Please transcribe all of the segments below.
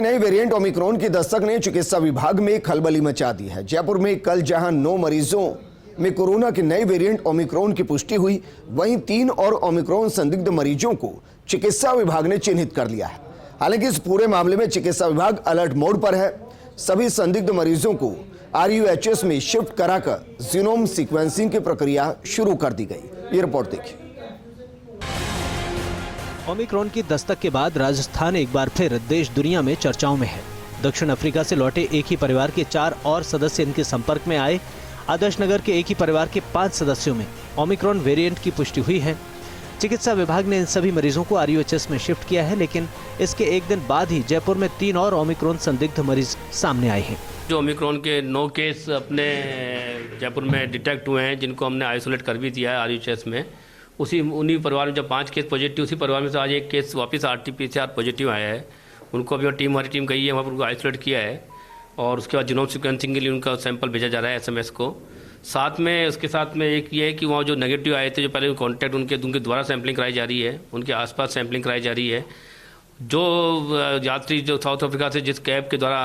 नए variant Omicron की दस्तक ने चिकित्सा विभाग में खलबली मचा दी है। जयपुर में कल जहां 9 मरीजों में कोरोना के नए वेरिएंट ओमिक्रॉन की पुष्टि हुई, वहीं 3 और ओमिक्रॉन संदिग्ध मरीजों को चिकित्सा विभाग ने चिन्हित कर लिया है। हालांकि इस पूरे मामले में चिकित्सा विभाग अलर्ट मोड पर है। सभी संदिग्ध मरीजों को RUHS में शिफ्ट कराकर जीनोम सीक्वेंसिंग की प्रक्रिया शुरू कर दी गई। ये रिपोर्ट देखिए। ओमिक्रॉन की दस्तक के बाद राजस्थान एक बार फिर देश दुनिया में चर्चाओं में है। दक्षिण अफ्रीका से लौटे एक ही परिवार के 4 और सदस्य इनके संपर्क में आए। आदर्श नगर के एक ही परिवार के 5 सदस्यों में ओमिक्रॉन वेरिएंट की पुष्टि हुई है। चिकित्सा विभाग ने इन सभी मरीजों को RUHS में शिफ्ट किया है, लेकिन इसके एक दिन बाद ही जयपुर में 3 और ओमिक्रॉन संदिग्ध मरीज सामने आए हैं। जो ओमिक्रॉन के 9 केस अपने जयपुर में डिटेक्ट हुए हैं, जिनको हमने आइसोलेट कर भी दिया है RUHS में, उन्हीं परिवार में जब 5 केस पॉजिटिव, उसी परिवार में से आज एक केस वापस RT-PCR पॉजिटिव आया है। उनको अभी हमारी टीम गई है, वहाँ पर उनको आइसोलेट किया है और उसके बाद जीनोम सीक्वेंसिंग के लिए उनका सैंपल भेजा जा रहा है SMS को। साथ में उसके साथ में एक ये है कि वहाँ जो नेगेटिव आए थे, जो पहले कॉन्टैक्ट उनके द्वारा सैंपलिंग कराई जा रही है, उनके आसपास सैंपलिंग कराई जा रही है। जो यात्री जो साउथ अफ्रीका से जिस कैब के द्वारा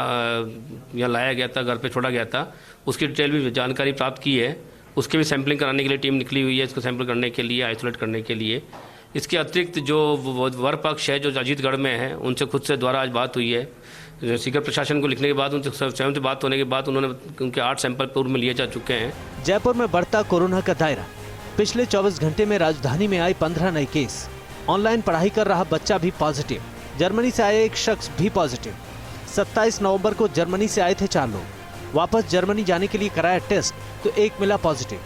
यहाँ लाया गया था, घर पे छोड़ा गया था, उसकी डिटेल भी जानकारी प्राप्त की है। उसके भी सैंपलिंग कराने के लिए टीम निकली हुई है, इसको सैंपल करने के लिए, आइसोलेट करने के लिए। इसके अतिरिक्त जो वर पक्ष है, जो अजीतगढ़ में है, उनसे खुद से द्वारा आज बात हुई है। सीकर प्रशासन को लिखने के बाद, उनसे स्वयं से बात होने के बाद उन्होंने उनके 8 सैंपल पूर्व में लिए जा चुके हैं। जयपुर में बढ़ता कोरोना का दायरा। पिछले 24 घंटे में राजधानी में आए 15 नए केस। ऑनलाइन पढ़ाई कर रहा बच्चा भी पॉजिटिव। जर्मनी से आए एक शख्स भी पॉजिटिव। 27 नवंबर को जर्मनी से आए थे 4 लोग। वापस जर्मनी जाने के लिए कराया टेस्ट तो एक मिला पॉजिटिव।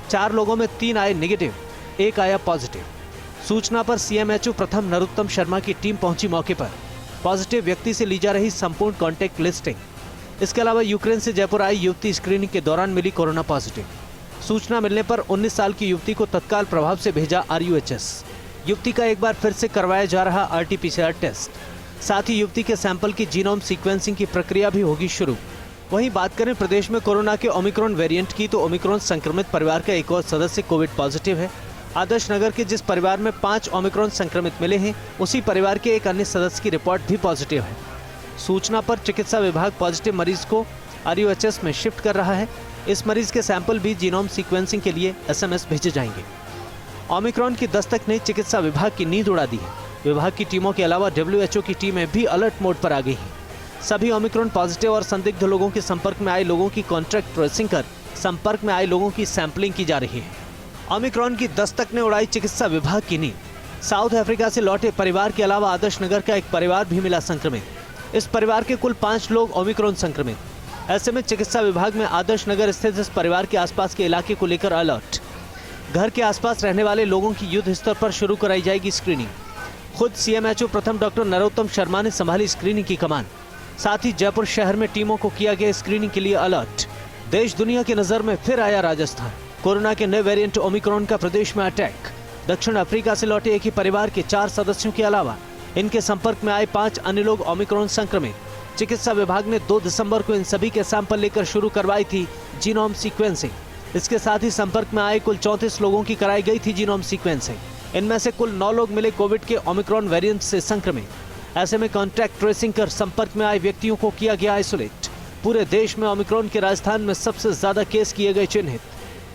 4 लोगों में 3 आए नेगेटिव, 1 आया पॉजिटिव। सूचना पर CMHO प्रथम नरोत्तम शर्मा की टीम पहुंची मौके पर। पॉजिटिव व्यक्ति से ली जा रही संपूर्ण कॉन्टैक्ट लिस्टिंग। इसके अलावा यूक्रेन से जयपुर आई युवती स्क्रीनिंग के दौरान मिली कोरोना पॉजिटिव। सूचना मिलने पर 19 साल की युवती को तत्काल प्रभाव से भेजा RUHS। युवती का एक बार फिर से करवाया जा रहा RT-PCR टेस्ट। साथ ही युवती के सैंपल की जीनोम सीक्वेंसिंग की प्रक्रिया भी होगी शुरू। वहीं बात करें प्रदेश में कोरोना के ओमिक्रॉन वेरिएंट की, तो ओमिक्रॉन संक्रमित परिवार का एक और सदस्य कोविड पॉजिटिव है। आदर्श नगर के जिस परिवार में 5 ओमिक्रॉन संक्रमित मिले हैं, उसी परिवार के एक अन्य सदस्य की रिपोर्ट भी पॉजिटिव है। सूचना पर चिकित्सा विभाग पॉजिटिव मरीज को RUHS में शिफ्ट कर रहा है। इस मरीज के सैंपल भी जीनोम सीक्वेंसिंग के लिए SMS भेजे जाएंगे। ओमिक्रॉन की दस्तक ने चिकित्सा विभाग की नींद उड़ा दी है। विभाग की टीमों के अलावा WHO की टीमें भी अलर्ट मोड पर आ गई हैं। सभी ओमिक्रॉन पॉजिटिव और संदिग्ध लोगों के संपर्क में आए लोगों की कॉन्टैक्ट ट्रेसिंग कर संपर्क में आए लोगों की सैंपलिंग की जा रही है। ओमिक्रॉन की दस्तक ने उड़ाई चिकित्सा विभाग की नींद। साउथ अफ्रीका से लौटे परिवार के अलावा आदर्श नगर का एक परिवार भी मिला संक्रमित। इस परिवार के कुल 5 लोग ओमिक्रॉन संक्रमित। ऐसे में चिकित्सा विभाग में आदर्श नगर स्थित इस परिवार के आसपास के इलाके को लेकर अलर्ट। घर के आसपास रहने वाले लोगों की युद्ध स्तर पर शुरू कराई जाएगी स्क्रीनिंग। खुद CMHO प्रथम डॉक्टर नरोत्तम शर्मा ने संभाली स्क्रीनिंग की कमान। साथ ही जयपुर शहर में टीमों को किया गया स्क्रीनिंग के लिए अलर्ट। देश दुनिया की नजर में फिर आया राजस्थान। कोरोना के नए वेरिएंट ओमिक्रॉन का प्रदेश में अटैक। दक्षिण अफ्रीका से लौटे एक ही परिवार के 4 सदस्यों के अलावा इनके संपर्क में आए 5 अन्य लोग ओमिक्रॉन संक्रमित। चिकित्सा विभाग ने 2 दिसंबर को इन सभी के सैंपल लेकर शुरू करवाई थी जीनोम सीक्वेंसिंग। इसके साथ ही संपर्क में आए कुल 34 लोगों की कराई गई थी जीनोम सीक्वेंसिंग। इनमें से कुल 9 लोग मिले कोविड के ओमिक्रॉन वेरिएंट से संक्रमित। ऐसे में कॉन्टैक्ट ट्रेसिंग कर संपर्क में आए व्यक्तियों को किया गया आइसोलेट। पूरे देश में ओमिक्रॉन के राजस्थान में सबसे ज्यादा केस किए गए चिन्हित।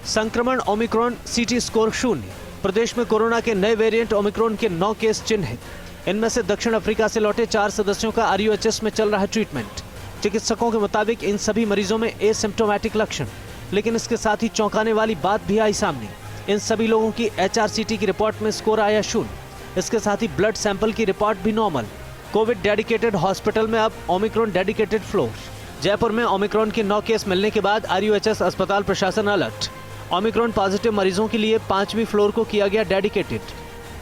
संक्रमण ओमिक्रॉन CT स्कोर 0। प्रदेश में कोरोना के नए वेरिएंट ओमिक्रॉन के 9 केस चिन्हित। इनमें से दक्षिण अफ्रीका से लौटे 4 सदस्यों का RUHS में चल रहा है ट्रीटमेंट। चिकित्सकों के मुताबिक इन सभी मरीजों में एसिम्प्टोमेटिक लक्षण, लेकिन इसके साथ ही चौंकाने वाली बात भी आई सामने। इन सभी लोगों की HRCT की रिपोर्ट में स्कोर आया 0। इसके साथ ही ब्लड सैंपल की रिपोर्ट भी नॉर्मल। कोविड डेडिकेटेड हॉस्पिटल में अब ओमिक्रॉन डेडिकेटेड फ्लोर। जयपुर में ओमिक्रॉन के 9 केस मिलने के बाद RUHS अस्पताल प्रशासन अलर्ट। ओमिक्रॉन पॉजिटिव मरीजों के लिए 5वीं फ्लोर को किया गया डेडिकेटेड।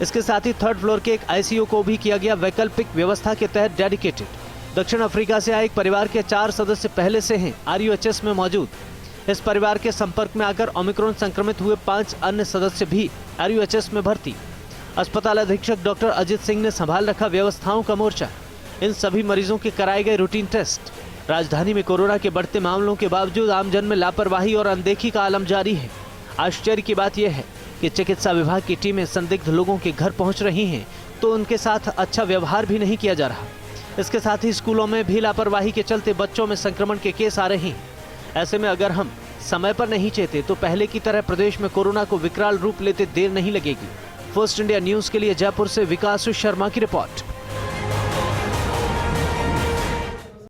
इसके साथ ही 3rd फ्लोर के एक ICU को भी किया गया वैकल्पिक व्यवस्था के तहत डेडिकेटेड। दक्षिण अफ्रीका से आए एक परिवार के 4 सदस्य पहले से हैं RUHS में मौजूद। इस परिवार के संपर्क में आकर ओमिक्रॉन संक्रमित हुए 5 अन्य सदस्य भी RUHS में भर्ती। अस्पताल अधीक्षक डॉक्टर अजित सिंह ने संभाल रखा व्यवस्थाओं का मोर्चा। इन सभी मरीजों के कराए गए रूटीन टेस्ट। राजधानी में कोरोना के बढ़ते मामलों के बावजूद आमजन में लापरवाही और अनदेखी का आलम जारी है। आश्चर्य की बात यह है कि चिकित्सा विभाग की टीमें संदिग्ध लोगों के घर पहुंच रही हैं, तो उनके साथ अच्छा व्यवहार भी नहीं किया जा रहा। इसके साथ ही स्कूलों में भी लापरवाही के चलते बच्चों में संक्रमण के केस आ रहे हैं। ऐसे में अगर हम समय पर नहीं चेते तो पहले की तरह प्रदेश में कोरोना को विकराल रूप लेते देर नहीं लगेगी। फर्स्ट इंडिया न्यूज के लिए जयपुर से विकास शर्मा की रिपोर्ट।